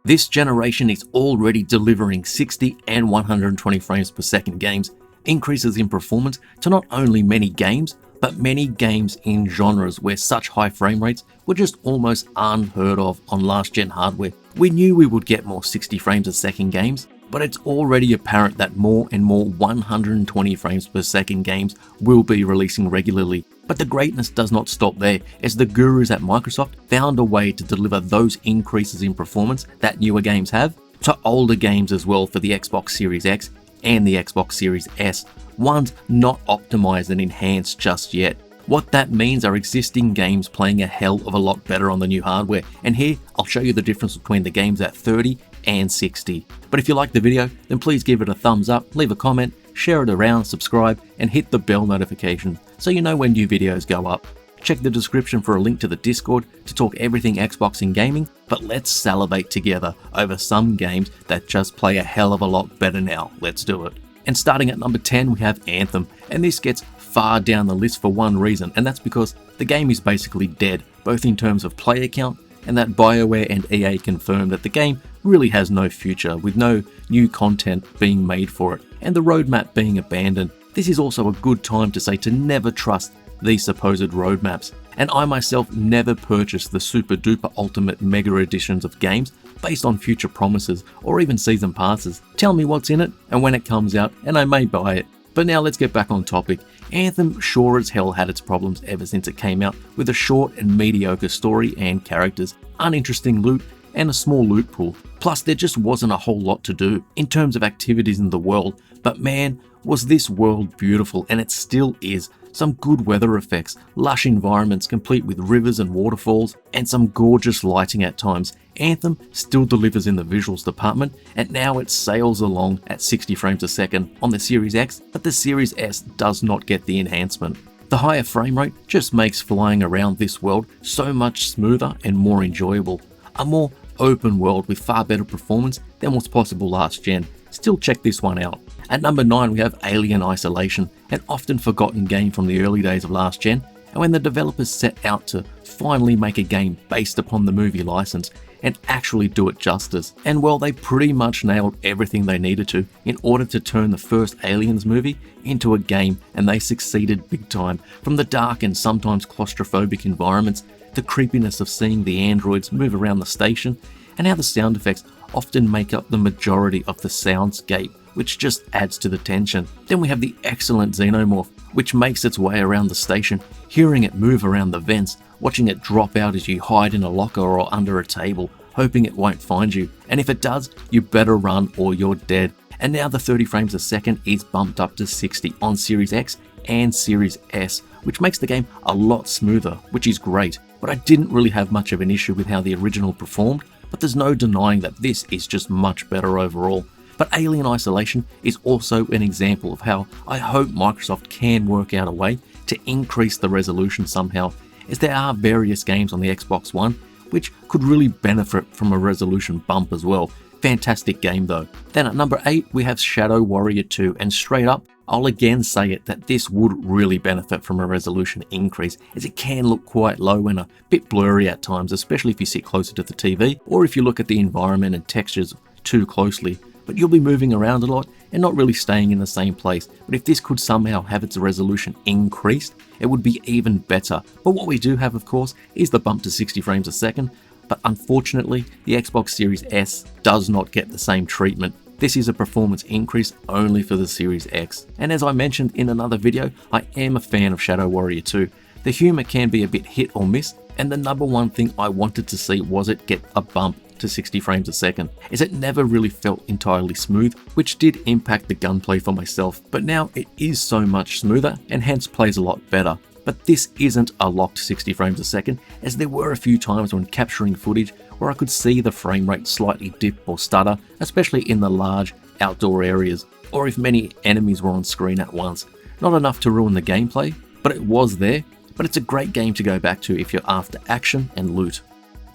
This generation is already delivering 60 and 120 frames per second games, increases in performance to not only many games, but many games in genres where such high frame rates were just almost unheard of on last gen hardware. We knew we would get more 60 frames a second games, but it's already apparent that more and more 120 frames per second games will be releasing regularly. But the greatness does not stop there, as the gurus at Microsoft found a way to deliver those increases in performance that newer games have to older games as well for the Xbox Series X and the Xbox Series S, ones not optimized and enhanced just yet. What that means are existing games playing a hell of a lot better on the new hardware, and here I'll show you the difference between the games at 30 and 60. But if you like the video, then please give it a thumbs up, leave a comment, share it around, subscribe, and hit the bell notification so you know when new videos go up. Check the description for a link to the Discord to talk everything Xbox and gaming, but let's salivate together over some games that just play a hell of a lot better now. Let's do it. And starting at number 10, we have Anthem, and this gets far down the list for one reason, and that's because the game is basically dead, both in terms of player count and that BioWare and EA confirmed that the game really has no future, with no new content being made for it, and the roadmap being abandoned. This is also a good time to say to never trust these supposed roadmaps, and I myself never purchased the super duper ultimate mega editions of games based on future promises or even season passes. Tell me what's in it and when it comes out and I may buy it. But now let's get back on topic. Anthem sure as hell had its problems ever since it came out, with a short and mediocre story and characters, uninteresting loot, and a small loot pool. Plus there just wasn't a whole lot to do in terms of activities in the world, but man, was this world beautiful, and it still is. Some good weather effects, lush environments complete with rivers and waterfalls, and some gorgeous lighting at times. Anthem still delivers in the visuals department, and now it sails along at 60 frames a second on the Series X, but the Series S does not get the enhancement. The higher frame rate just makes flying around this world so much smoother and more enjoyable. A more open world with far better performance than was possible last gen. Still check this one out. At number 9 we have Alien Isolation, an often forgotten game from the early days of last gen, and when the developers set out to finally make a game based upon the movie license and actually do it justice, and well, they pretty much nailed everything they needed to in order to turn the first Aliens movie into a game, and they succeeded big time. From the dark and sometimes claustrophobic environments, the creepiness of seeing the androids move around the station, and how the sound effects often make up the majority of the soundscape, which just adds to the tension. Then we have the excellent Xenomorph, which makes its way around the station, hearing it move around the vents, watching it drop out as you hide in a locker or under a table, hoping it won't find you, and if it does, you better run or you're dead. And now the 30 frames a second is bumped up to 60 on Series X and Series S, which makes the game a lot smoother, which is great. But I didn't really have much of an issue with how the original performed, but there's no denying that this is just much better overall. But Alien Isolation is also an example of how I hope Microsoft can work out a way to increase the resolution somehow, as there are various games on the Xbox One which could really benefit from a resolution bump as well. Fantastic game though. Then at number 8 we have Shadow Warrior 2, and straight up, I'll again say it that this would really benefit from a resolution increase, as it can look quite low and a bit blurry at times, especially if you sit closer to the TV or if you look at the environment and textures too closely. But you'll be moving around a lot and not really staying in the same place. But if this could somehow have its resolution increased, it would be even better. But what we do have, of course, is the bump to 60 frames a second, but unfortunately the Xbox Series S does not get the same treatment. This is a performance increase only for the Series X. And as I mentioned in another video, I am a fan of Shadow Warrior 2. The humour can be a bit hit or miss, and the number one thing I wanted to see was it get a bump to 60 frames a second, as it never really felt entirely smooth, which did impact the gunplay for myself. But now it is so much smoother and hence plays a lot better. But this isn't a locked 60 frames a second, as there were a few times when capturing footage where I could see the frame rate slightly dip or stutter, especially in the large outdoor areas, or if many enemies were on screen at once. Not enough to ruin the gameplay, but it was there. But it's a great game to go back to if you're after action and loot.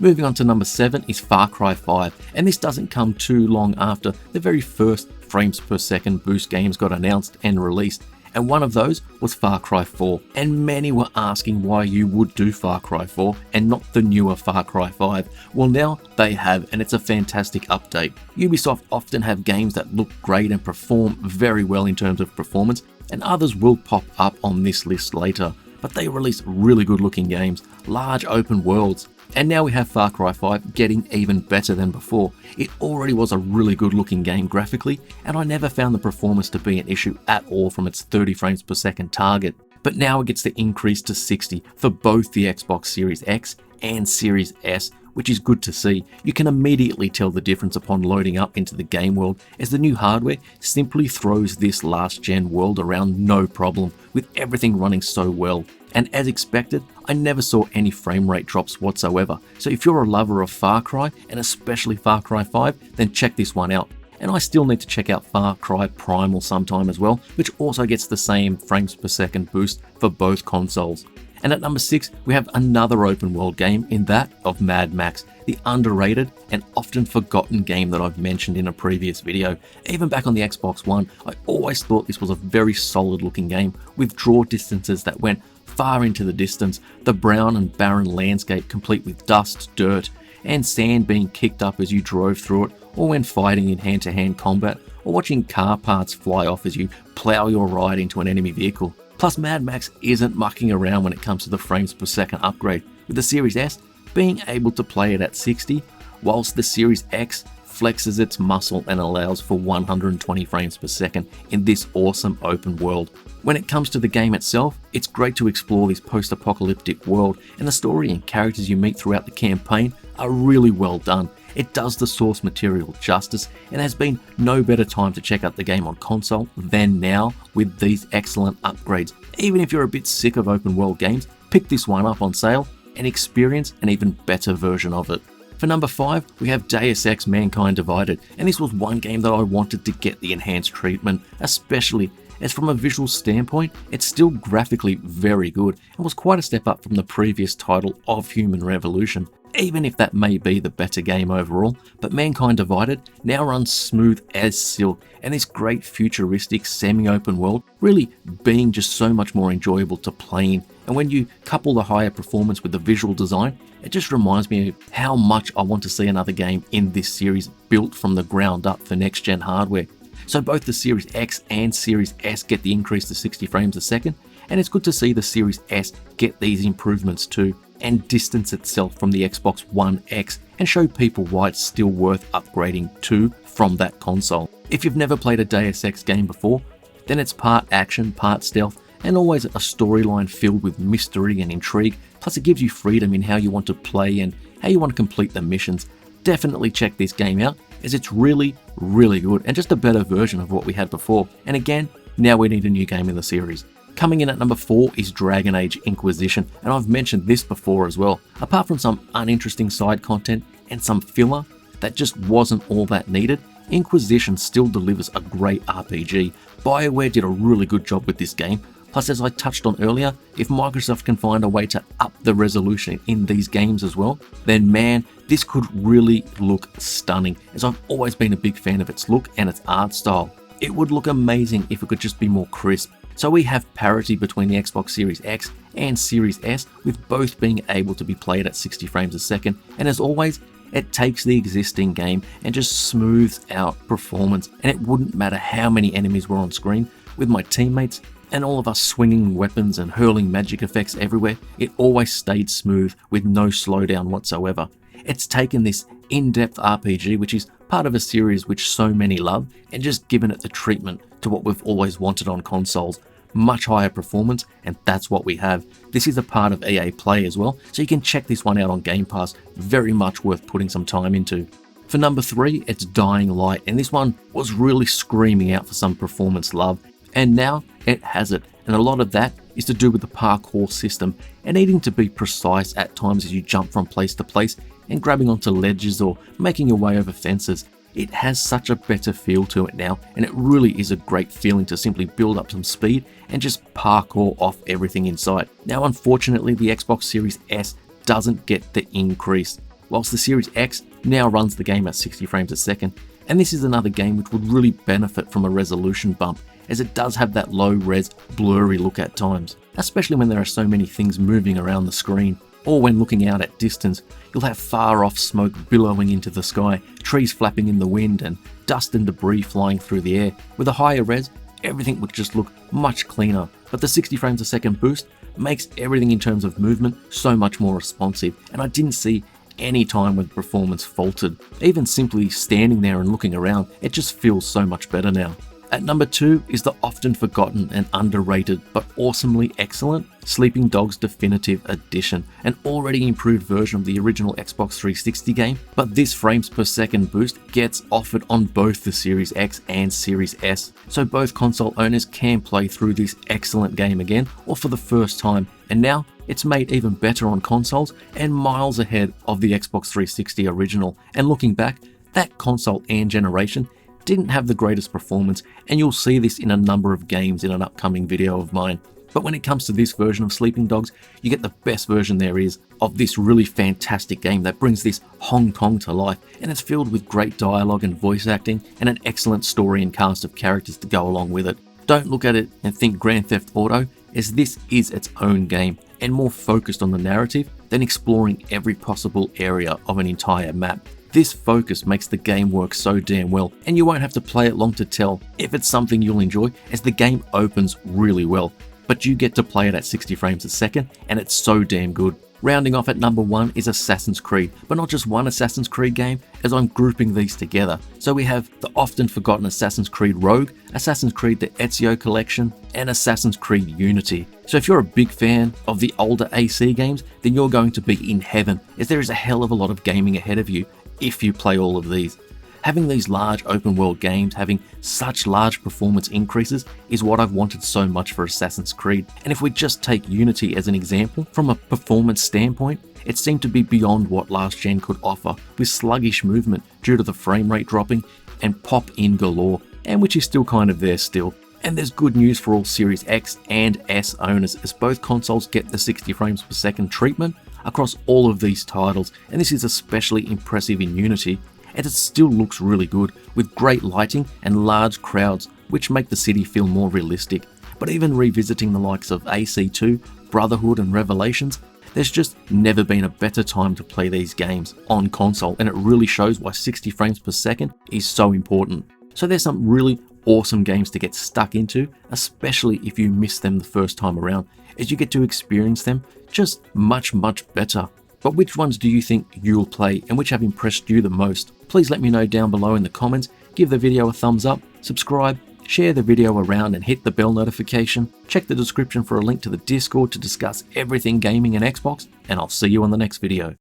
Moving on to number 7 is Far Cry 5, and this doesn't come too long after the very first frames per second boost games got announced and released, and one of those was Far Cry 4. And many were asking why you would do Far Cry 4 and not the newer Far Cry 5. Well, now they have, and it's a fantastic update. Ubisoft often have games that look great and perform very well in terms of performance, and others will pop up on this list later. But they release really good looking games, large open worlds. And now we have Far Cry 5 getting even better than before. It already was a really good looking game graphically, and I never found the performance to be an issue at all from its 30 frames per second target. But now it gets the increase to 60 for both the Xbox Series X and Series S, which is good to see. You can immediately tell the difference upon loading up into the game world, as the new hardware simply throws this last gen world around no problem, with everything running so well. And as expected, I never saw any frame rate drops whatsoever. So if you're a lover of Far Cry, and especially Far Cry 5, then check this one out. And I still need to check out Far Cry Primal sometime as well, which also gets the same frames per second boost for both consoles. And at number 6, we have another open world game in that of Mad Max, the underrated and often forgotten game that I've mentioned in a previous video. Even back on the Xbox One, I always thought this was a very solid looking game with draw distances that went far into the distance, the brown and barren landscape complete with dust, dirt, and sand being kicked up as you drove through it, or when fighting in hand-to-hand combat, or watching car parts fly off as you plow your ride into an enemy vehicle. Plus, Mad Max isn't mucking around when it comes to the frames per second upgrade, with the Series S being able to play it at 60, whilst the Series X flexes its muscle and allows for 120 frames per second in this awesome open world. When it comes to the game itself, it's great to explore this post-apocalyptic world, and the story and characters you meet throughout the campaign are really well done. It does the source material justice, and has been no better time to check out the game on console than now with these excellent upgrades. Even if you're a bit sick of open world games, pick this one up on sale and experience an even better version of it. For number 5, we have Deus Ex Mankind Divided, and this was one game that I wanted to get the enhanced treatment, especially as from a visual standpoint, it's still graphically very good and was quite a step up from the previous title of Human Revolution, even if that may be the better game overall. But Mankind Divided now runs smooth as silk, and this great futuristic semi-open world really being just so much more enjoyable to play in. And when you couple the higher performance with the visual design, it just reminds me of how much I want to see another game in this series built from the ground up for next-gen hardware. So both the Series X and Series S get the increase to 60 frames a second, and it's good to see the Series S get these improvements too, and distance itself from the Xbox One X, and show people why it's still worth upgrading to from that console. If you've never played a Deus Ex game before, then it's part action, part stealth, and always a storyline filled with mystery and intrigue, plus it gives you freedom in how you want to play and how you want to complete the missions. Definitely check this game out, as it's really, really good and just a better version of what we had before. And again, now we need a new game in the series. Coming in at number 4 is Dragon Age Inquisition, and I've mentioned this before as well. Apart from some uninteresting side content and some filler that just wasn't all that needed, Inquisition still delivers a great RPG. BioWare did a really good job with this game. Plus, as I touched on earlier, if Microsoft can find a way to up the resolution in these games as well, then man, this could really look stunning, as I've always been a big fan of its look and its art style. It would look amazing if it could just be more crisp. So we have parity between the Xbox Series X and Series S, with both being able to be played at 60 frames a second, and as always, it takes the existing game and just smooths out performance, and it wouldn't matter how many enemies were on screen. With my teammates and all of us swinging weapons and hurling magic effects everywhere, it always stayed smooth with no slowdown whatsoever. It's taken this in-depth RPG, which is part of a series which so many love, and just given it the treatment to what we've always wanted on consoles. Much higher performance, and that's what we have. This is a part of EA Play as well, so you can check this one out on Game Pass. Very much worth putting some time into. For number 3, it's Dying Light, and this one was really screaming out for some performance love, and now it has it. And a lot of that is to do with the parkour system and needing to be precise at times as you jump from place to place and grabbing onto ledges or making your way over fences. It has such a better feel to it now, and it really is a great feeling to simply build up some speed and just parkour off everything in sight. Now, unfortunately, the Xbox Series S doesn't get the increase, whilst the Series X now runs the game at 60 frames a second, and this is another game which would really benefit from a resolution bump, as it does have that low-res, blurry look at times, especially when there are so many things moving around the screen. Or when looking out at distance, you'll have far-off smoke billowing into the sky, trees flapping in the wind, and dust and debris flying through the air. With a higher res, everything would just look much cleaner, but the 60 frames a second boost makes everything in terms of movement so much more responsive, and I didn't see any time when performance faltered. Even simply standing there and looking around, it just feels so much better now. At number 2 is the often forgotten and underrated but awesomely excellent Sleeping Dogs Definitive Edition, an already improved version of the original Xbox 360 game, but this frames per second boost gets offered on both the Series X and Series S, so both console owners can play through this excellent game again or for the first time, and now it's made even better on consoles and miles ahead of the Xbox 360 original. And looking back, that console and generation didn't have the greatest performance, and you'll see this in a number of games in an upcoming video of mine. But when it comes to this version of Sleeping Dogs, you get the best version there is of this really fantastic game that brings this Hong Kong to life, and it's filled with great dialogue and voice acting and an excellent story and cast of characters to go along with it. Don't look at it and think Grand Theft Auto, as this is its own game and more focused on the narrative than exploring every possible area of an entire map. This focus makes the game work so damn well, and you won't have to play it long to tell if it's something you'll enjoy, as the game opens really well, but you get to play it at 60 frames a second, and it's so damn good. Rounding off at number 1 is Assassin's Creed, but not just one Assassin's Creed game, as I'm grouping these together. So we have the often forgotten Assassin's Creed Rogue, Assassin's Creed the Ezio Collection, and Assassin's Creed Unity. So if you're a big fan of the older AC games, then you're going to be in heaven, as there is a hell of a lot of gaming ahead of you if you play all of these. Having these large open world games having such large performance increases is what I've wanted so much for Assassin's Creed. And if we just take Unity as an example, from a performance standpoint, it seemed to be beyond what last gen could offer, with sluggish movement due to the frame rate dropping and pop-in galore, and which is still kind of there still. And there's good news for all Series X and S owners, as both consoles get the 60 frames per second treatment across all of these titles, and this is especially impressive in Unity, and it still looks really good with great lighting and large crowds which make the city feel more realistic. But even revisiting the likes of AC2, Brotherhood and Revelations, there's just never been a better time to play these games on console, and it really shows why 60 frames per second is so important. So there's some really awesome games to get stuck into, especially if you miss them the first time around, as you get to experience them just much better. But which ones do you think you'll play, and which have impressed you the most? Please let me know down below in the comments, give the video a thumbs up, subscribe, share the video around and hit the bell notification. Check the description for a link to the Discord to discuss everything gaming and Xbox, and I'll see you on the next video.